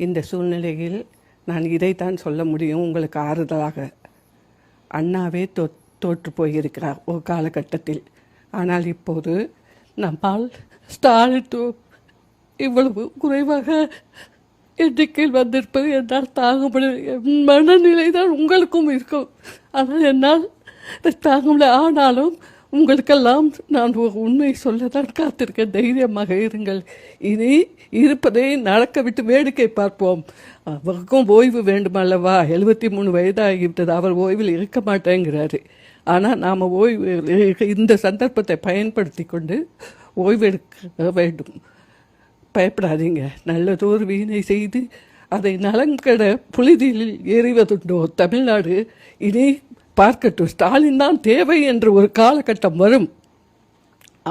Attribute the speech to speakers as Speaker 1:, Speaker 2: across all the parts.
Speaker 1: இந்த சூழ்நிலையில் நான் இதைத்தான் சொல்ல முடியும் உங்களுக்கு ஆறுதலாக. அண்ணாவே தோற்று போயிருக்கிறார் ஒரு காலகட்டத்தில். ஆனால் இப்போது நம்மால் ஸ்டாலின் இவ்வளவு குறைவாக எண்ணிக்கையில் வந்திருப்பது என்னால் தாங்க முடியும். என் மனநிலை தான் உங்களுக்கும் இருக்கும். ஆனால் என்னால் தாங்க முடியும். ஆனாலும் உங்களுக்கெல்லாம் நான் ஒரு உண்மை சொல்ல தான் காத்திருக்கேன். தைரியமாக இருங்கள். இனி இருப்பதை நடக்க விட்டு வேடிக்கை பார்ப்போம். அவருக்கும் ஓய்வு வேண்டுமல்லவா? 73 வயதாகிவிட்டது. அவர் ஓய்வில் இருக்க மாட்டேங்கிறாரு. ஆனால் நாம் ஓய்வு இந்த சந்தர்ப்பத்தை பயன்படுத்தி கொண்டு ஓய்வெடுக்க வேண்டும். பயப்படாதீங்க. நல்லதோர் வீணை செய்து அதை நலங்கட புழுதியில் எறிவதுண்டோ தமிழ்நாடு. இனி பார்க்கட்டும். ஸ்டாலின் தான் தேவை என்ற ஒரு காலகட்டம் வரும்.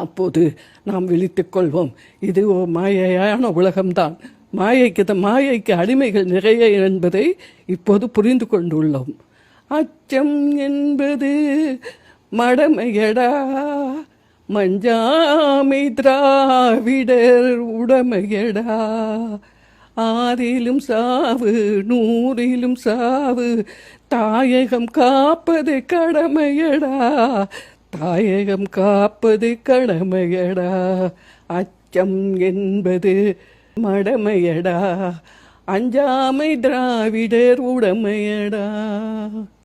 Speaker 1: அப்போது நாம் விழித்துக் கொள்வோம். இது ஒரு மாயையான உலகம்தான். மாயைக்கு அடிமைகள் நிறைய என்பதை இப்போது புரிந்து கொண்டுள்ளோம். அச்சம் என்பது மடமையடா, மஞ்சாமை திராவிடர் உடமையடா. ஆறிலும் சாவு 100லும் சாவு, தாயகம் காப்பது கடமையடா, தாயகம் காப்பது கடமையடா. அச்சம் என்பது மடமையடா, அஞ்சாமை திராவிடர் உடமையடா.